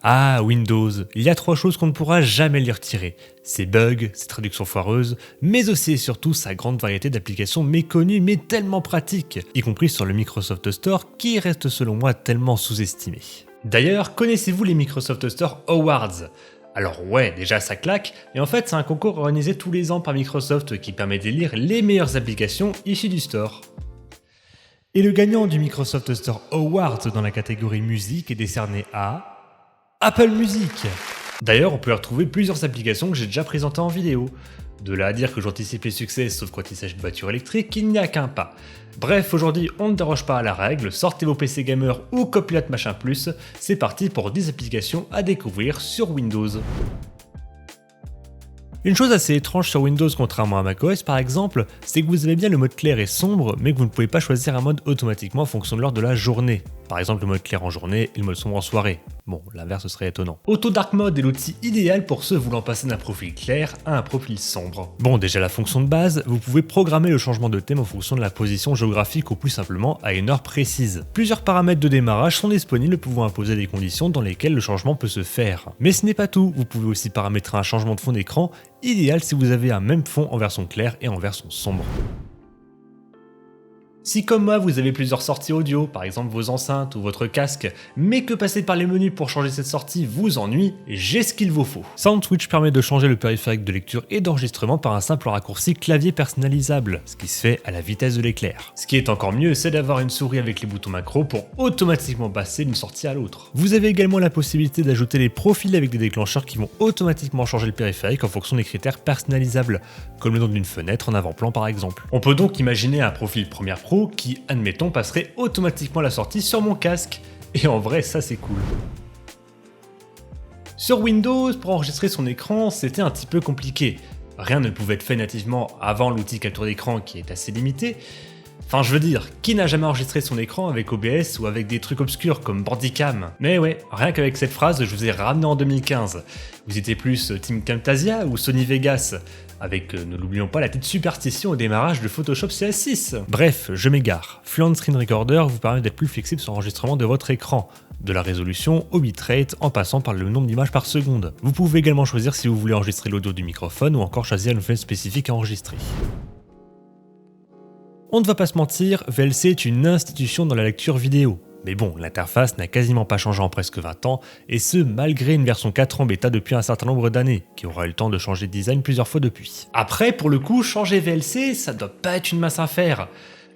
Ah, Windows, il y a 3 choses qu'on ne pourra jamais lui retirer. Ses bugs, ses traductions foireuses, mais aussi et surtout sa grande variété d'applications méconnues mais tellement pratiques, y compris sur le Microsoft Store qui reste selon moi tellement sous-estimé. D'ailleurs, connaissez-vous les Microsoft Store Awards ? Alors ouais, déjà ça claque, et en fait c'est un concours organisé tous les ans par Microsoft qui permet d'élire les meilleures applications issues du store. Et le gagnant du Microsoft Store Awards dans la catégorie musique est décerné à Apple Music. D'ailleurs, on peut y retrouver plusieurs applications que j'ai déjà présentées en vidéo. De là à dire que j'anticipe les succès, sauf quand il s'agit de voitures électriques, il n'y a qu'un pas. Bref, aujourd'hui, on ne déroge pas à la règle, sortez vos PC gamer ou Copilot machin plus, c'est parti pour 10 applications à découvrir sur Windows. Une chose assez étrange sur Windows contrairement à macOS par exemple, c'est que vous avez bien le mode clair et sombre, mais que vous ne pouvez pas choisir un mode automatiquement en fonction de l'heure de la journée. Par exemple le mode clair en journée et le mode sombre en soirée. Bon, l'inverse serait étonnant. Auto Dark Mode est l'outil idéal pour ceux voulant passer d'un profil clair à un profil sombre. Bon, déjà la fonction de base, vous pouvez programmer le changement de thème en fonction de la position géographique ou plus simplement à une heure précise. Plusieurs paramètres de démarrage sont disponibles pouvant imposer des conditions dans lesquelles le changement peut se faire. Mais ce n'est pas tout, vous pouvez aussi paramétrer un changement de fond d'écran, idéal si vous avez un même fond en version claire et en version sombre. Si comme moi vous avez plusieurs sorties audio, par exemple vos enceintes ou votre casque, mais que passer par les menus pour changer cette sortie vous ennuie, j'ai ce qu'il vous faut. SoundSwitch permet de changer le périphérique de lecture et d'enregistrement par un simple raccourci clavier personnalisable, ce qui se fait à la vitesse de l'éclair. Ce qui est encore mieux, c'est d'avoir une souris avec les boutons macro pour automatiquement passer d'une sortie à l'autre. Vous avez également la possibilité d'ajouter les profils avec des déclencheurs qui vont automatiquement changer le périphérique en fonction des critères personnalisables, comme le nom d'une fenêtre en avant-plan par exemple. On peut donc imaginer un profil Premiere Pro qui, admettons, passerait automatiquement la sortie sur mon casque. Et en vrai, ça c'est cool. Sur Windows, pour enregistrer son écran, c'était un petit peu compliqué. Rien ne pouvait être fait nativement avant l'outil capture d'écran qui est assez limité. Enfin, je veux dire, qui n'a jamais enregistré son écran avec OBS ou avec des trucs obscurs comme Bandicam ? Mais ouais, rien qu'avec cette phrase, je vous ai ramené en 2015. Vous étiez plus Team Camtasia ou Sony Vegas ? Avec, ne l'oublions pas, la petite superstition au démarrage de Photoshop CS6. Bref, je m'égare. Fluent Screen Recorder vous permet d'être plus flexible sur l'enregistrement de votre écran, de la résolution au bitrate en passant par le nombre d'images par seconde. Vous pouvez également choisir si vous voulez enregistrer l'audio du microphone ou encore choisir une fenêtre spécifique à enregistrer. On ne va pas se mentir, VLC est une institution dans la lecture vidéo. Mais bon, l'interface n'a quasiment pas changé en presque 20 ans, et ce malgré une version 4 en bêta depuis un certain nombre d'années, qui aura eu le temps de changer de design plusieurs fois depuis. Après, pour le coup, changer VLC, ça doit pas être une masse à faire.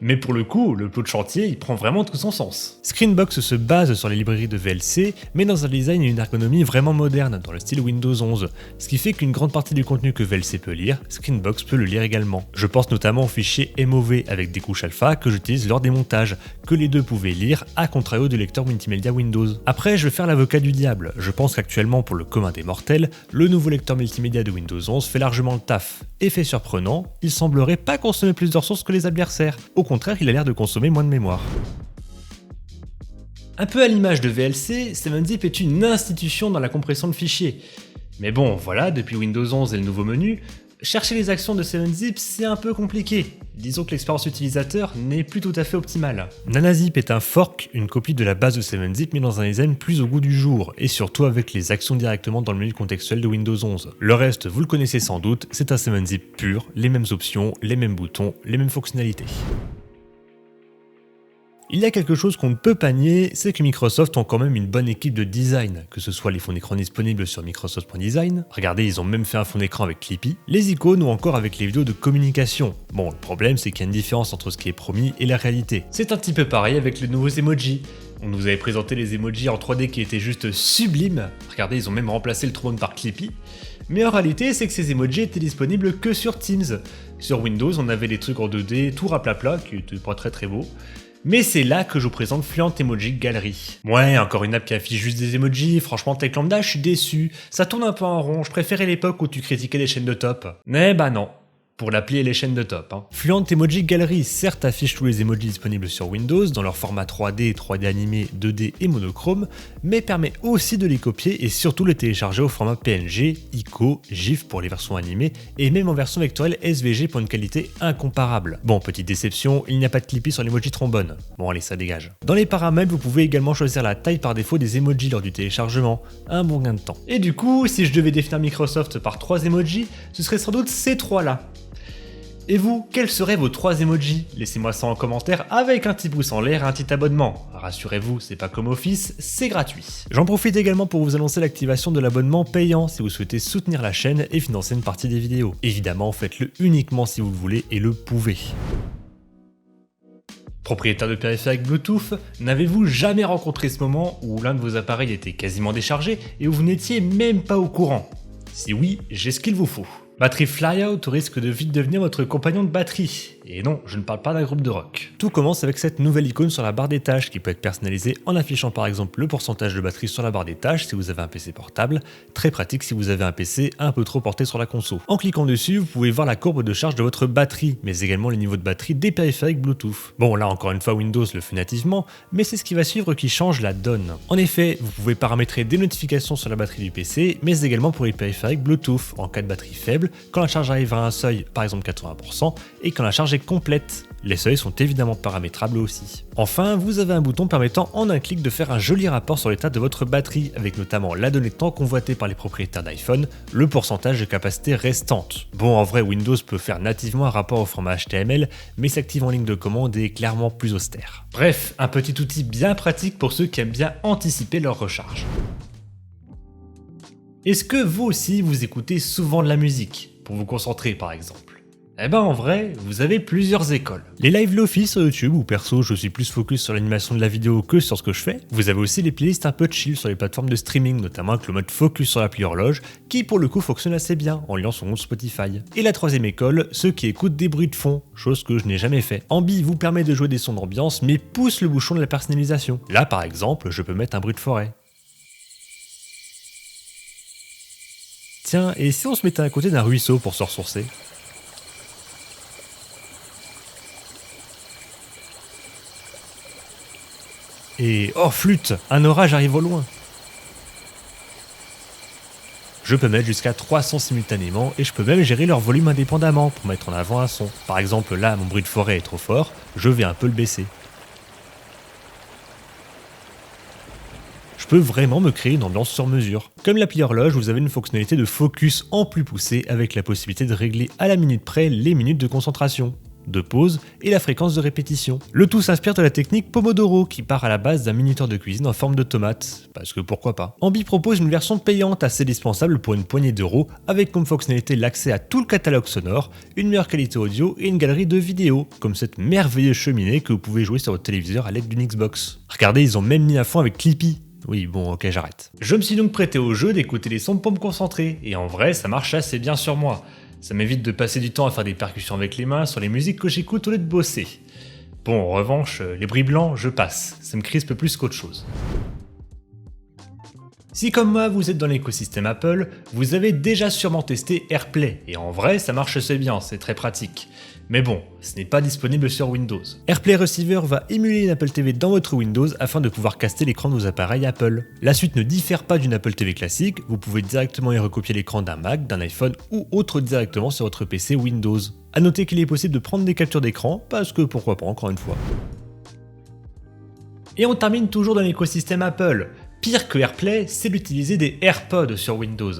Mais pour le coup, le plot de chantier, il prend vraiment tout son sens. Screenbox se base sur les librairies de VLC, mais dans un design et une ergonomie vraiment moderne, dans le style Windows 11, ce qui fait qu'une grande partie du contenu que VLC peut lire, Screenbox peut le lire également. Je pense notamment aux fichiers MOV avec des couches alpha que j'utilise lors des montages, que les deux pouvaient lire, à contrario du lecteur multimédia Windows. Après, je vais faire l'avocat du diable. Je pense qu'actuellement, pour le commun des mortels, le nouveau lecteur multimédia de Windows 11 fait largement le taf. Effet surprenant, il semblerait pas consommer plus de ressources que les adversaires. Au contraire, il a l'air de consommer moins de mémoire. Un peu à l'image de VLC, 7-Zip est une institution dans la compression de fichiers. Mais bon, voilà, depuis Windows 11 et le nouveau menu, chercher les actions de 7-Zip c'est un peu compliqué. Disons que l'expérience utilisateur n'est plus tout à fait optimale. NanaZip est un fork, une copie de la base de 7-Zip mais dans un design plus au goût du jour, et surtout avec les actions directement dans le menu contextuel de Windows 11. Le reste, vous le connaissez sans doute, c'est un 7-Zip pur, les mêmes options, les mêmes boutons, les mêmes fonctionnalités. Il y a quelque chose qu'on ne peut pas nier, c'est que Microsoft ont quand même une bonne équipe de design, que ce soit les fonds d'écran disponibles sur Microsoft.design, regardez ils ont même fait un fond d'écran avec Clippy, les icônes ou encore avec les vidéos de communication. Bon, le problème c'est qu'il y a une différence entre ce qui est promis et la réalité. C'est un petit peu pareil avec les nouveaux emojis. On nous avait présenté les emojis en 3D qui étaient juste sublimes, regardez ils ont même remplacé le trombone par Clippy. Mais en réalité, c'est que ces emojis étaient disponibles que sur Teams. Sur Windows, on avait des trucs en 2D, tout raplapla, qui étaient pas très beaux. Mais c'est là que je vous présente Fluent Emoji Gallery. Ouais, encore une app qui affiche juste des emojis, franchement tech lambda, je suis déçu. Ça tourne un peu en rond, je préférais l'époque où tu critiquais les chaînes de top. Mais bah non. pour l'appli et les chaînes de top. Fluent Emoji Gallery certes affiche tous les emojis disponibles sur Windows dans leur format 3D, 3D animé, 2D et monochrome, mais permet aussi de les copier et surtout les télécharger au format PNG, ICO, GIF pour les versions animées et même en version vectorielle SVG pour une qualité incomparable. Bon, petite déception, il n'y a pas de Clippy sur l'emoji trombone. Bon allez, ça dégage. Dans les paramètres, vous pouvez également choisir la taille par défaut des emojis lors du téléchargement, un bon gain de temps. Et du coup, si je devais définir Microsoft par 3 emojis, ce serait sans doute ces 3 là. Et vous, quels seraient vos 3 emojis? Laissez-moi ça en commentaire avec un petit pouce en l'air et un petit abonnement. Rassurez-vous, c'est pas comme Office, c'est gratuit. J'en profite également pour vous annoncer l'activation de l'abonnement payant si vous souhaitez soutenir la chaîne et financer une partie des vidéos. Évidemment, faites-le uniquement si vous le voulez et le pouvez. Propriétaire de périphériques Bluetooth, n'avez-vous jamais rencontré ce moment où l'un de vos appareils était quasiment déchargé et où vous n'étiez même pas au courant? Si oui, j'ai ce qu'il vous faut. Batterie Flyout risque de vite devenir votre compagnon de batterie. Et non, je ne parle pas d'un groupe de rock. Tout commence avec cette nouvelle icône sur la barre des tâches qui peut être personnalisée en affichant par exemple le pourcentage de batterie sur la barre des tâches si vous avez un PC portable, très pratique si vous avez un PC un peu trop porté sur la console. En cliquant dessus, vous pouvez voir la courbe de charge de votre batterie, mais également les niveaux de batterie des périphériques Bluetooth. Bon là encore une fois Windows le fait nativement, mais c'est ce qui va suivre qui change la donne. En effet, vous pouvez paramétrer des notifications sur la batterie du PC, mais également pour les périphériques Bluetooth en cas de batterie faible, quand la charge arrive à un seuil, par exemple 80%, et quand la charge est complète. Les seuils sont évidemment paramétrables aussi. Enfin, vous avez un bouton permettant en un clic de faire un joli rapport sur l'état de votre batterie, avec notamment la donnée de temps convoitée par les propriétaires d'iPhone, le pourcentage de capacité restante. Bon, en vrai, Windows peut faire nativement un rapport au format HTML, mais s'active en ligne de commande et est clairement plus austère. Bref, un petit outil bien pratique pour ceux qui aiment bien anticiper leur recharge. Est-ce que vous aussi vous écoutez souvent de la musique, pour vous concentrer par exemple? Eh ben en vrai, vous avez plusieurs écoles. Les live Lofi sur YouTube, où perso je suis plus focus sur l'animation de la vidéo que sur ce que je fais. Vous avez aussi les playlists un peu chill sur les plateformes de streaming, notamment avec le mode focus sur l'appli horloge, qui pour le coup fonctionne assez bien en liant son compte Spotify. Et la troisième école, ceux qui écoutent des bruits de fond, chose que je n'ai jamais fait. Ambi vous permet de jouer des sons d'ambiance, mais pousse le bouchon de la personnalisation. Là par exemple, je peux mettre un bruit de forêt. Tiens, et si on se mettait à côté d'un ruisseau pour se ressourcer? Et oh flûte, un orage arrive au loin. Je peux mettre jusqu'à 3 sons simultanément et je peux même gérer leur volume indépendamment pour mettre en avant un son. Par exemple là, mon bruit de forêt est trop fort, je vais un peu le baisser. Je peux vraiment me créer une ambiance sur mesure. Comme l'appli horloge, vous avez une fonctionnalité de focus en plus poussée avec la possibilité de régler à la minute près les minutes de concentration, de pause et la fréquence de répétition. Le tout s'inspire de la technique Pomodoro qui part à la base d'un minuteur de cuisine en forme de tomate, parce que pourquoi pas. Ambi propose une version payante assez dispensable pour une poignée d'euros avec comme fonctionnalité l'accès à tout le catalogue sonore, une meilleure qualité audio et une galerie de vidéos, comme cette merveilleuse cheminée que vous pouvez jouer sur votre téléviseur à l'aide d'une Xbox. Regardez, ils ont même mis à fond avec Clippy. Oui, bon, ok, j'arrête. Je me suis donc prêté au jeu d'écouter les sons pour me concentrer, et en vrai, ça marche assez bien sur moi. Ça m'évite de passer du temps à faire des percussions avec les mains sur les musiques que j'écoute au lieu de bosser. Bon, en revanche, les bruits blancs, je passe. Ça me crispe plus qu'autre chose. Si comme moi vous êtes dans l'écosystème Apple, vous avez déjà sûrement testé AirPlay, et en vrai ça marche assez bien, c'est très pratique. Mais bon, ce n'est pas disponible sur Windows. AirPlay Receiver va émuler une Apple TV dans votre Windows afin de pouvoir caster l'écran de vos appareils Apple. La suite ne diffère pas d'une Apple TV classique, vous pouvez directement y recopier l'écran d'un Mac, d'un iPhone ou autre directement sur votre PC Windows. A noter qu'il est possible de prendre des captures d'écran, parce que pourquoi pas encore une fois. Et on termine toujours dans l'écosystème Apple. Pire que AirPlay, c'est d'utiliser des AirPods sur Windows.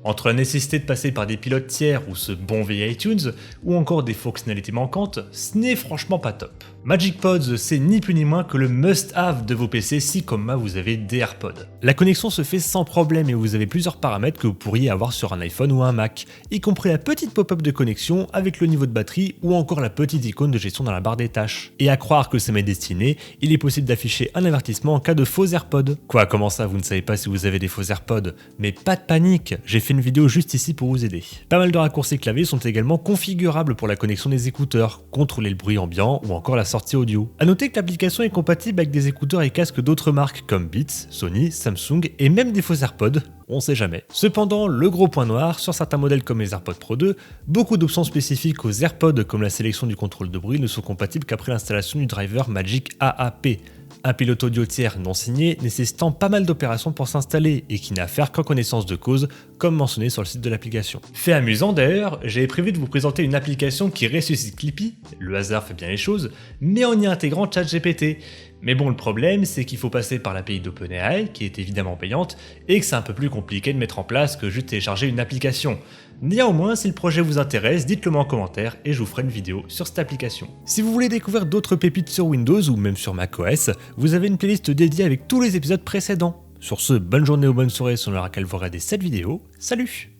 Entre la nécessité de passer par des pilotes tiers ou ce bon vieil iTunes, ou encore des fonctionnalités manquantes, ce n'est franchement pas top. Magic Pods, c'est ni plus ni moins que le must-have de vos PC si comme moi vous avez des AirPods. La connexion se fait sans problème et vous avez plusieurs paramètres que vous pourriez avoir sur un iPhone ou un Mac, y compris la petite pop-up de connexion avec le niveau de batterie ou encore la petite icône de gestion dans la barre des tâches. Et à croire que c'est ma destinée, il est possible d'afficher un avertissement en cas de faux AirPods. Quoi, comment ça, vous ne savez pas si vous avez des faux AirPods? Mais pas de panique, j'ai fait fait une vidéo juste ici pour vous aider. Pas mal de raccourcis clavier sont également configurables pour la connexion des écouteurs, contrôler le bruit ambiant ou encore la sortie audio. A noter que l'application est compatible avec des écouteurs et casques d'autres marques comme Beats, Sony, Samsung et même des faux AirPods, on sait jamais. Cependant, le gros point noir, sur certains modèles comme les AirPods Pro 2, beaucoup d'options spécifiques aux AirPods comme la sélection du contrôle de bruit ne sont compatibles qu'après l'installation du driver Magic AAP, un pilote audio tiers non signé nécessitant pas mal d'opérations pour s'installer et qui n'a à faire qu'en connaissance de cause, comme mentionné sur le site de l'application. Fait amusant d'ailleurs, j'avais prévu de vous présenter une application qui ressuscite Clippy, le hasard fait bien les choses, mais en y intégrant ChatGPT. Mais bon, le problème, c'est qu'il faut passer par l'API d'OpenAI, qui est évidemment payante, et que c'est un peu plus compliqué de mettre en place que juste télécharger une application. Néanmoins, si le projet vous intéresse, dites-le moi en commentaire et je vous ferai une vidéo sur cette application. Si vous voulez découvrir d'autres pépites sur Windows ou même sur macOS, vous avez une playlist dédiée avec tous les épisodes précédents. Sur ce, bonne journée ou bonne soirée selon laquelle vous regardez cette vidéo. Salut!